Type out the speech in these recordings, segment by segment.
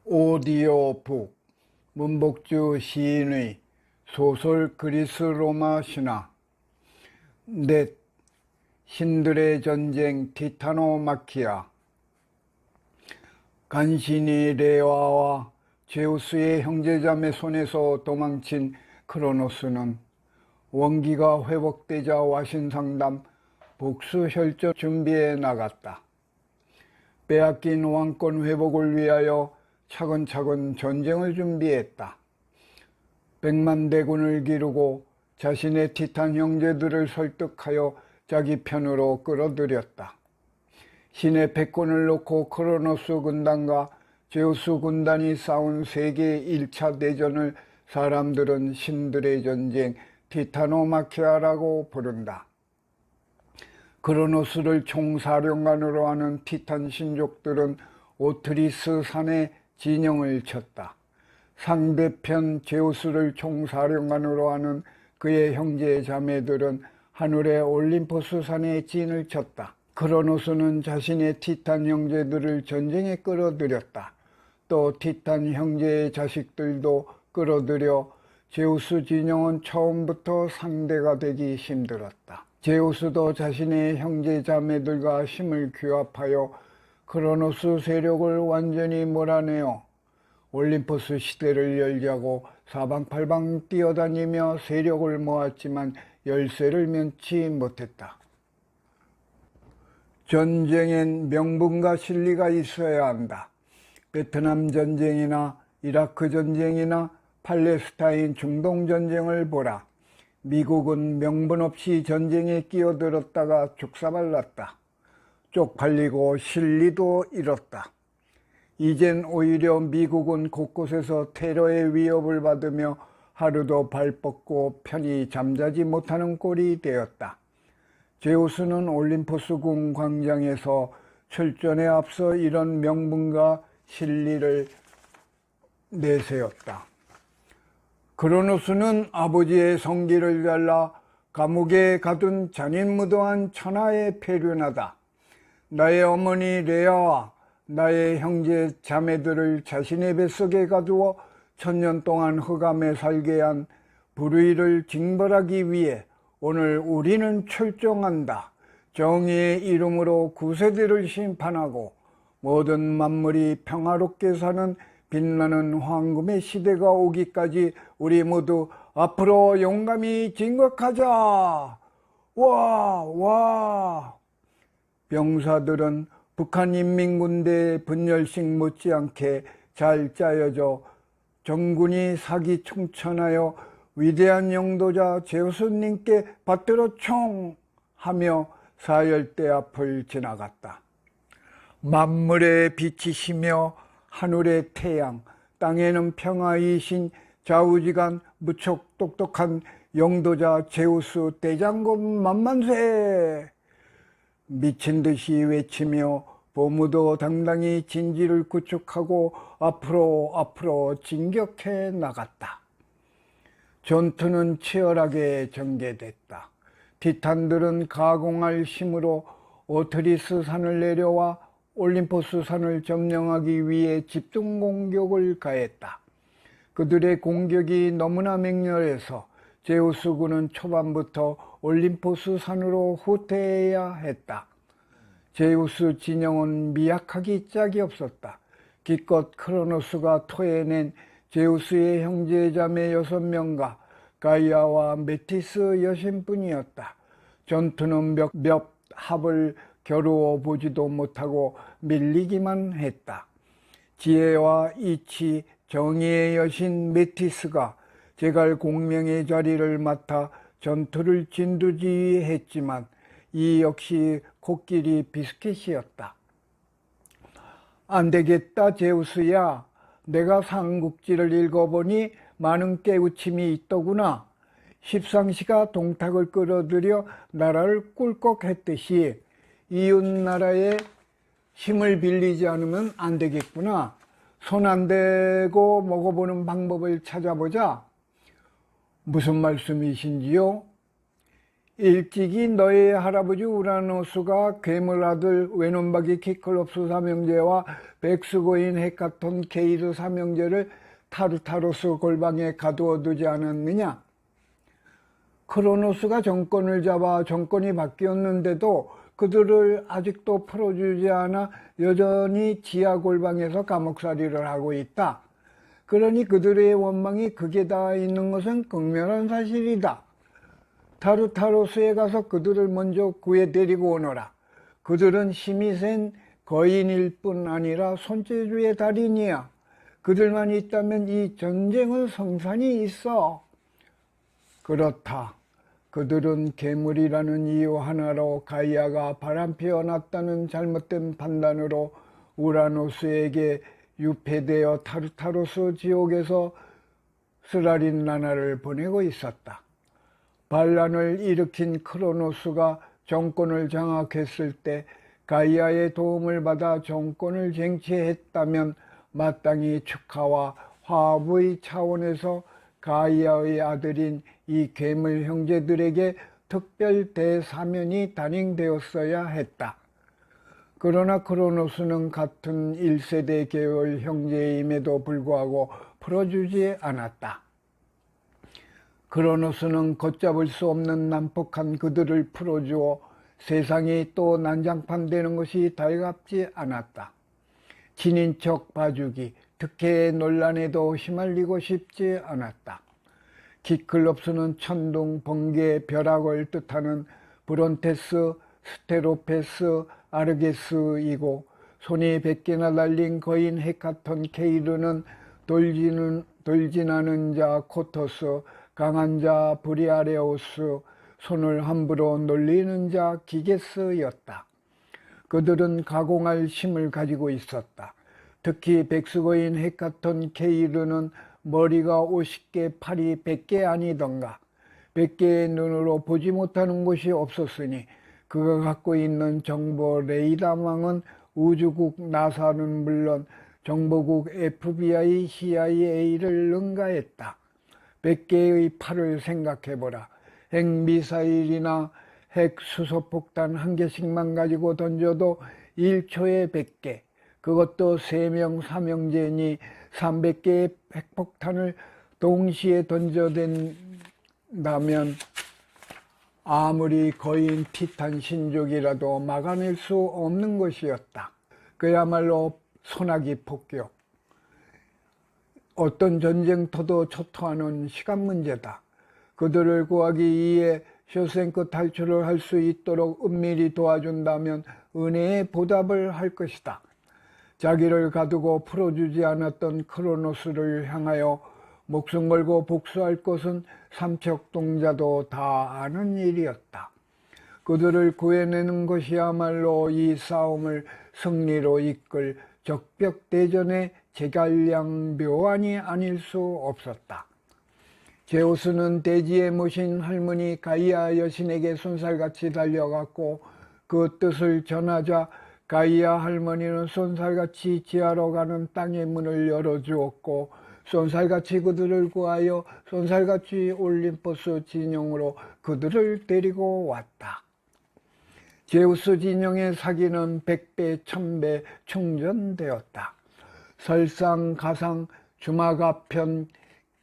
오디오북 문복주 시인의 소설 그리스 로마 신화. 넷. 신들의 전쟁 티타노마키아. 간신히 레아와 제우스의 형제자매 손에서 도망친 크로노스는 원기가 회복되자 와신상담 복수혈전 준비에 나갔다. 빼앗긴 왕권 회복을 위하여 차근차근 전쟁을 준비했다. 100만 대군을 기르고 자신의 티탄 형제들을 설득하여 자기 편으로 끌어들였다. 신의 패권을 놓고 크로노스 군단과 제우스 군단이 싸운 세계 1차 대전을 사람들은 신들의 전쟁 티타노마키아라고 부른다. 크로노스를 총사령관으로 하는 티탄 신족들은 오트리스 산에 진영을 쳤다. 상대편 제우스를 총사령관으로 하는 그의 형제 자매들은 하늘의 올림포스 산에 진을 쳤다. 크로노스는 자신의 티탄 형제들을 전쟁에 끌어들였다. 또 티탄 형제의 자식들도 끌어들여 제우스 진영은 처음부터 상대가 되기 힘들었다. 제우스도 자신의 형제 자매들과 힘을 규합하여 크로노스 세력을 완전히 몰아내어 올림포스 시대를 열자고 사방팔방 뛰어다니며 세력을 모았지만 열세를 면치 못했다. 전쟁엔 명분과 실리가 있어야 한다. 베트남 전쟁이나 이라크 전쟁이나 팔레스타인 중동 전쟁을 보라. 미국은 명분 없이 전쟁에 끼어들었다가 죽사발났다. 쪽팔리고 실리도 잃었다. 이젠 오히려 미국은 곳곳에서 테러의 위협을 받으며 하루도 발 뻗고 편히 잠자지 못하는 꼴이 되었다. 제우스는 올림포스 궁 광장에서 출전에 앞서 이런 명분과 실리를 내세웠다. 크로노스는 아버지의 성기를 잘라 감옥에 가둔 잔인무도한 천하에 패륜하다. 나의 어머니 레아와 나의 형제 자매들을 자신의 뱃속에 가두어 천년 동안 흑암에 살게 한 불의를 징벌하기 위해 오늘 우리는 출정한다. 정의의 이름으로 구세대를 심판하고 모든 만물이 평화롭게 사는 빛나는 황금의 시대가 오기까지 우리 모두 앞으로 용감히 진격하자. 와! 병사들은 북한 인민군대의 분열식 못지않게 잘 짜여져 정군이 사기충천하여 위대한 영도자 제우스님께 받들어 총! 하며 사열대 앞을 지나갔다. 만물의 빛이시며 하늘의 태양, 땅에는 평화이신 좌우지간 무척 똑똑한 영도자 제우스 대장군 만만세! 미친듯이 외치며 보무도 당당히 진지를 구축하고 앞으로 진격해 나갔다. 전투는 치열하게 전개됐다. 티탄들은 가공할 힘으로 오트리스 산을 내려와 올림포스 산을 점령하기 위해 집중 공격을 가했다. 그들의 공격이 너무나 맹렬해서 제우스군은 초반부터 올림포스 산으로 후퇴해야 했다. 제우스 진영은 미약하기 짝이 없었다. 기껏 크로노스가 토해낸 제우스의 형제자매 6명과 가이아와 메티스 여신뿐이었다. 전투는 몇 합을 겨루어 보지도 못하고 밀리기만 했다. 지혜와 이치, 정의의 여신 메티스가 제갈 공명의 자리를 맡아 전투를 진두지휘했지만 이 역시 코끼리 비스켓이었다. 안 되겠다 제우스야. 내가 삼국지를 읽어보니 많은 깨우침이 있더구나. 십상시가 동탁을 끌어들여 나라를 꿀꺽했듯이 이웃나라의 힘을 빌리지 않으면 안 되겠구나. 손 안 대고 먹어보는 방법을 찾아보자. 무슨 말씀이신지요? 일찍이 너의 할아버지 우라노스가 괴물 아들 외눈박이 키클롭스 삼형제와 백수고인 헤카톤 케이르 삼형제를 타르타로스 골방에 가두어 두지 않았느냐? 크로노스가 정권을 잡아 정권이 바뀌었는데도 그들을 아직도 풀어주지 않아 여전히 지하 골방에서 감옥살이를 하고 있다. 그러니 그들의 원망이 극에 닿아 있는 것은 극명한 사실이다. 타르타로스에 가서 그들을 먼저 구해 데리고 오너라. 그들은 힘이 센 거인일 뿐 아니라 손재주의 달인이야. 그들만 있다면 이 전쟁은 성산이 있어. 그렇다. 그들은 괴물이라는 이유 하나로 가이아가 바람피어났다는 잘못된 판단으로 우라노스에게 유폐되어 타르타로스 지옥에서 스라린 나날을 보내고 있었다. 반란을 일으킨 크로노스가 정권을 장악했을 때 가이아의 도움을 받아 정권을 쟁취했다면 마땅히 축하와 화합의 차원에서 가이아의 아들인 이 괴물 형제들에게 특별 대사면이 단행되었어야 했다. 그러나 크로노스는 같은 1세대 계열 형제임에도 불구하고 풀어주지 않았다. 크로노스는 걷잡을 수 없는 난폭한 그들을 풀어주어 세상이 또 난장판 되는 것이 달갑지 않았다. 친인척 봐주기, 특혜의 논란에도 휘말리고 싶지 않았다. 키클롭스는 천둥, 번개, 벼락을 뜻하는 브론테스, 스테로페스, 아르게스이고 손이 100개나 달린 거인 헤카톤 케이르는 돌진하는 자 코토스, 강한 자 브리아레오스, 손을 함부로 놀리는 자 기게스였다. 그들은 가공할 힘을 가지고 있었다. 특히 백수거인 헤카톤 케이르는 머리가 50개, 팔이 100개 아니던가. 100개의 눈으로 보지 못하는 곳이 없었으니 그가 갖고 있는 정보 레이더망은 우주국 나사는 물론 정보국 FBI, CIA를 능가했다. 100개의 팔을 생각해보라. 핵미사일이나 핵수소폭탄 한 개씩만 가지고 던져도 1초에 100개. 그것도 3명 삼형제니 300개의 핵폭탄을 동시에 던져댄다면 아무리 거인 티탄 신족이라도 막아낼 수 없는 것이었다. 그야말로 소나기 폭격. 어떤 전쟁터도 초토화는 시간 문제다. 그들을 구하기 위해 쇼생크 탈출을 할 수 있도록 은밀히 도와준다면 은혜의 보답을 할 것이다. 자기를 가두고 풀어주지 않았던 크로노스를 향하여 목숨 걸고 복수할 것은 삼척동자도 다 아는 일이었다. 그들을 구해내는 것이야말로 이 싸움을 승리로 이끌 적벽대전의 제갈량 묘안이 아닐 수 없었다. 제우스는 대지에 모신 할머니 가이아 여신에게 손살같이 달려갔고 그 뜻을 전하자 가이아 할머니는 손살같이 지하로 가는 땅의 문을 열어주었고 손살같이 그들을 구하여 손살같이 올림포스 진영으로 그들을 데리고 왔다. 제우스 진영의 사기는 100배, 1000배 충전되었다. 설상가상, 주마가편,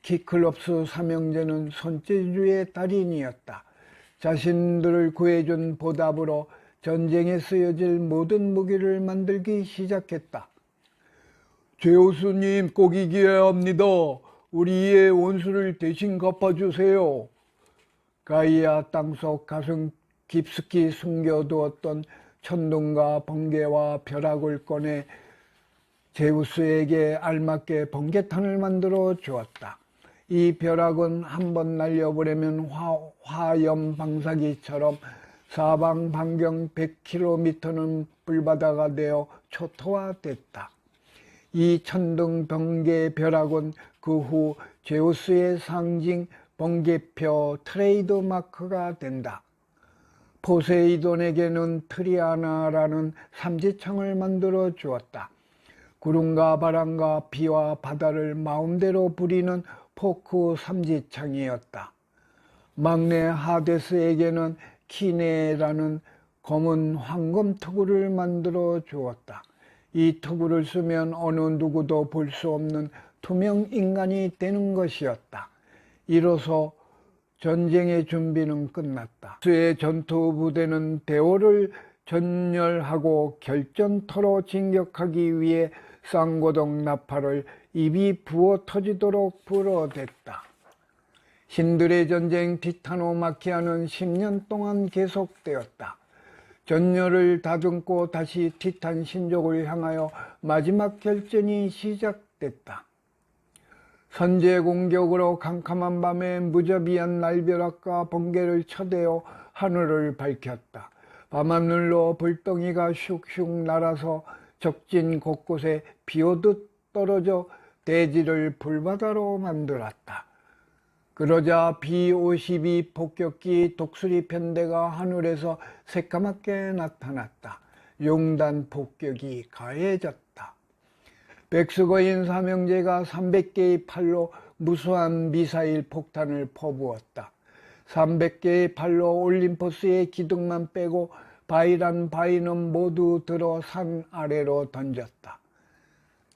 키클롭스 삼형제는 손재주의 달인이었다. 자신들을 구해준 보답으로 전쟁에 쓰여질 모든 무기를 만들기 시작했다. 제우스님, 꼭 이겨야 합니다. 우리의 원수를 대신 갚아주세요. 가이아 땅속 가슴 깊숙이 숨겨두었던 천둥과 번개와 벼락을 꺼내 제우스에게 알맞게 번개탄을 만들어 주었다. 이 벼락은 한번 날려보내면 화염 방사기처럼 사방 반경 100km는 불바다가 되어 초토화됐다. 이 천둥 번개 벼락은 그 후 제우스의 상징 번개표 트레이드 마크가 된다. 포세이돈에게는 트리아나라는 삼지창을 만들어 주었다. 구름과 바람과 비와 바다를 마음대로 부리는 포크 삼지창이었다. 막내 하데스에게는 키네라는 검은 황금 투구를 만들어 주었다. 이 투구를 쓰면 어느 누구도 볼 수 없는 투명 인간이 되는 것이었다. 이로써 전쟁의 준비는 끝났다. 수의 전투 부대는 대오를 전열하고 결전터로 진격하기 위해 쌍고동 나팔을 입이 부어 터지도록 불어댔다. 신들의 전쟁 티타노마키아는 10년 동안 계속되었다. 전열을 다듬고 다시 티탄 신족을 향하여 마지막 결전이 시작됐다. 선제 공격으로 캄캄한 밤에 무자비한 날벼락과 번개를 쳐대어 하늘을 밝혔다. 밤하늘로 불덩이가 슉슉 날아서 적진 곳곳에 비오듯 떨어져 대지를 불바다로 만들었다. 그러자 B-52 폭격기 독수리 편대가 하늘에서 새까맣게 나타났다. 용단 폭격이 가해졌다. 백스거인 삼형제가 300개의 팔로 무수한 미사일 폭탄을 퍼부었다. 300개의 팔로 올림포스의 기둥만 빼고 바위란 바위는 모두 들어 산 아래로 던졌다.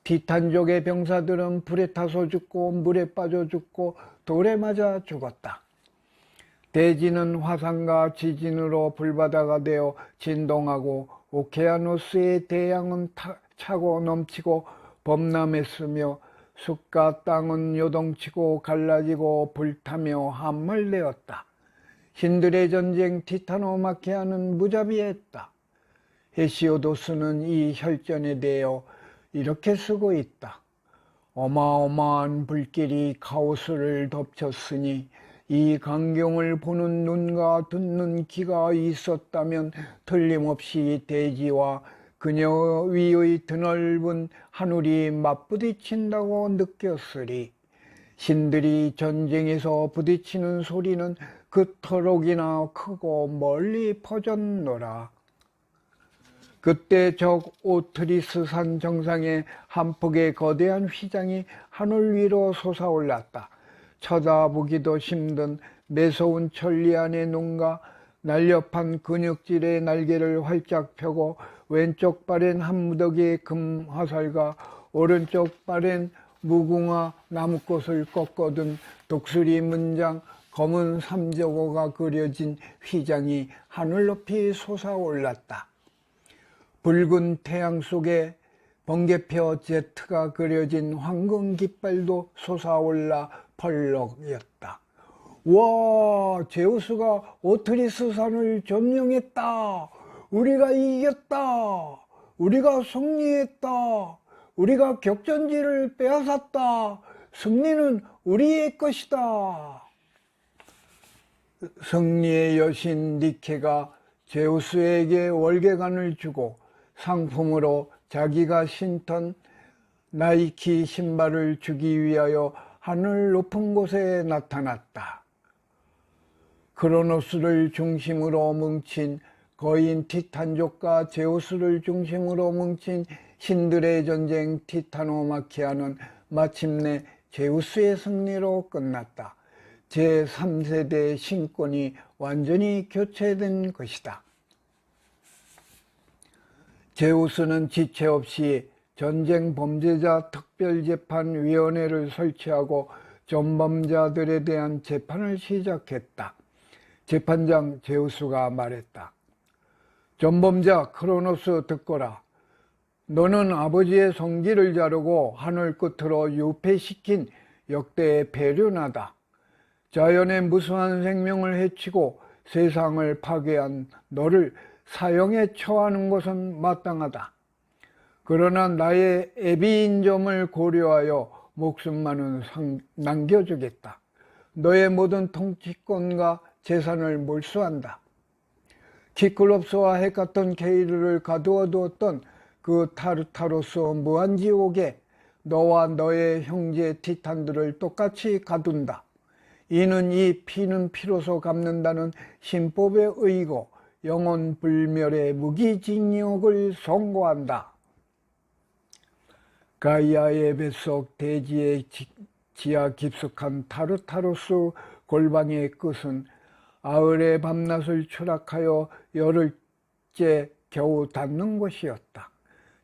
티탄족의 병사들은 불에 타서 죽고 물에 빠져 죽고 돌에 맞아 죽었다. 대지는 화산과 지진으로 불바다가 되어 진동하고 오케아노스의 대양은 차고 넘치고 범람했으며 숲과 땅은 요동치고 갈라지고 불타며 함몰되었다. 신들의 전쟁 티타노마키아는 무자비했다. 헤시오도스는 이 혈전에 대하여 이렇게 쓰고 있다. 어마어마한 불길이 카오스를 덮쳤으니 이 광경을 보는 눈과 듣는 귀가 있었다면 틀림없이 대지와 그녀 위의 드넓은 하늘이 맞부딪힌다고 느꼈으리. 신들이 전쟁에서 부딪히는 소리는 그토록이나 크고 멀리 퍼졌노라. 그때 적 오트리스 산 정상에 한 폭의 거대한 휘장이 하늘 위로 솟아올랐다. 쳐다보기도 힘든 매서운 천리안의 눈과 날렵한 근육질의 날개를 활짝 펴고 왼쪽 발엔 한 무더기의 금 화살과 오른쪽 발엔 무궁화 나무꽃을 꺾어둔 독수리 문장 검은 삼저고가 그려진 휘장이 하늘 높이 솟아올랐다. 붉은 태양 속에 번개표 제트가 그려진 황금 깃발도 솟아올라 펄럭였다. 와, 제우스가 오트리스 산을 점령했다. 우리가 이겼다. 우리가 승리했다. 우리가 격전지를 빼앗았다. 승리는 우리의 것이다. 승리의 여신 니케가 제우스에게 월계관을 주고 상품으로 자기가 신던 나이키 신발을 주기 위하여 하늘 높은 곳에 나타났다. 크로노스를 중심으로 뭉친 거인 티탄족과 제우스를 중심으로 뭉친 신들의 전쟁 티타노마키아는 마침내 제우스의 승리로 끝났다. 제3세대 신권이 완전히 교체된 것이다. 제우스는 지체 없이 전쟁 범죄자 특별재판위원회를 설치하고 전범자들에 대한 재판을 시작했다. 재판장 제우스가 말했다. 전범자 크로노스 듣거라. 너는 아버지의 성기를 자르고 하늘 끝으로 유폐시킨 역대의 배륜하다. 자연의 무수한 생명을 해치고 세상을 파괴한 너를 사형에 처하는 것은 마땅하다. 그러나 나의 애비인 점을 고려하여 목숨만은 남겨주겠다. 너의 모든 통치권과 재산을 몰수한다. 키클롭스와 헤카톤 케이르를 가두어 두었던 그 타르타로스 무한지옥에 너와 너의 형제 티탄들을 똑같이 가둔다. 이는 이 피는 피로서 갚는다는 신법의 의고 영원 불멸의 무기징역을 선고한다. 가이아의 뱃속 대지의 지하 깊숙한 타르타로스 골방의 끝은 아을의 밤낮을 추락하여 열흘째 겨우 닿는 곳이었다.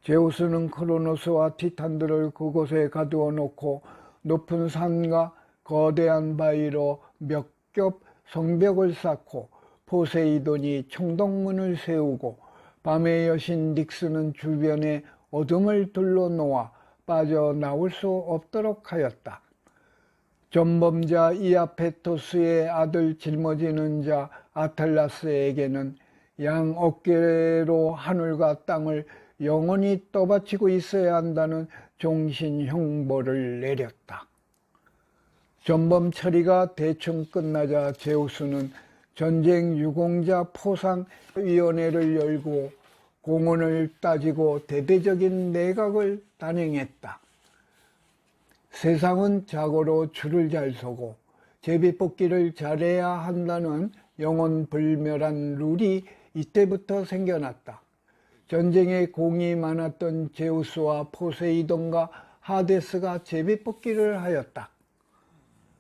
제우스는 크로노스와 티탄들을 그곳에 가두어 놓고 높은 산과 거대한 바위로 몇 겹 성벽을 쌓고 포세이돈이 청동문을 세우고 밤의 여신 닉스는 주변에 어둠을 둘러놓아 빠져나올 수 없도록 하였다. 전범자 이아페토스의 아들 짊어지는 자 아탈라스에게는 양 어깨로 하늘과 땅을 영원히 떠받치고 있어야 한다는 종신 형벌을 내렸다. 전범 처리가 대충 끝나자 제우스는 전쟁 유공자 포상위원회를 열고 공헌을 따지고 대대적인 내각을 단행했다. 세상은 자고로 줄을 잘 서고 제비뽑기를 잘해야 한다는 영원불멸한 룰이 이때부터 생겨났다. 전쟁에 공이 많았던 제우스와 포세이돈과 하데스가 제비뽑기를 하였다.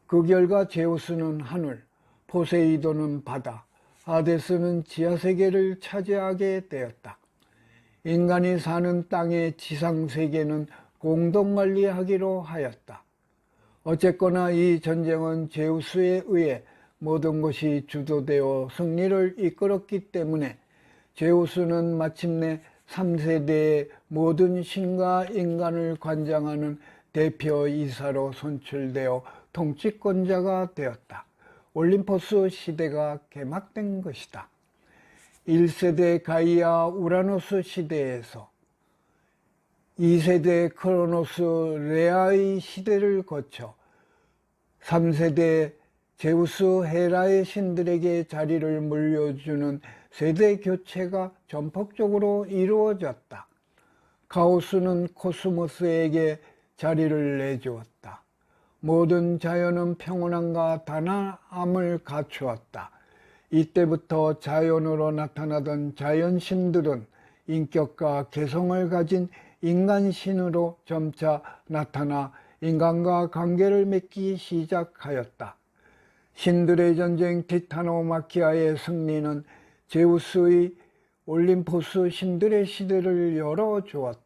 그 결과 제우스는 하늘, 포세이돈은 바다, 하데스는 지하세계를 차지하게 되었다. 인간이 사는 땅의 지상세계는 공동관리하기로 하였다. 어쨌거나 이 전쟁은 제우스에 의해 모든 것이 주도되어 승리를 이끌었기 때문에 제우스는 마침내 3세대의 모든 신과 인간을 관장하는 대표이사로 선출되어 통치권자가 되었다. 올림포스 시대가 개막된 것이다. 1세대 가이아 우라노스 시대에서 2세대 크로노스 레아의 시대를 거쳐 3세대 제우스 헤라의 신들에게 자리를 물려주는 세대 교체가 전폭적으로 이루어졌다. 가우스는 코스모스에게 자리를 내주었다. 모든 자연은 평온함과 단아함을 갖추었다. 이때부터 자연으로 나타나던 자연신들은 인격과 개성을 가진 인간신으로 점차 나타나 인간과 관계를 맺기 시작하였다. 신들의 전쟁 티타노마키아의 승리는 제우스의 올림포스 신들의 시대를 열어주었다.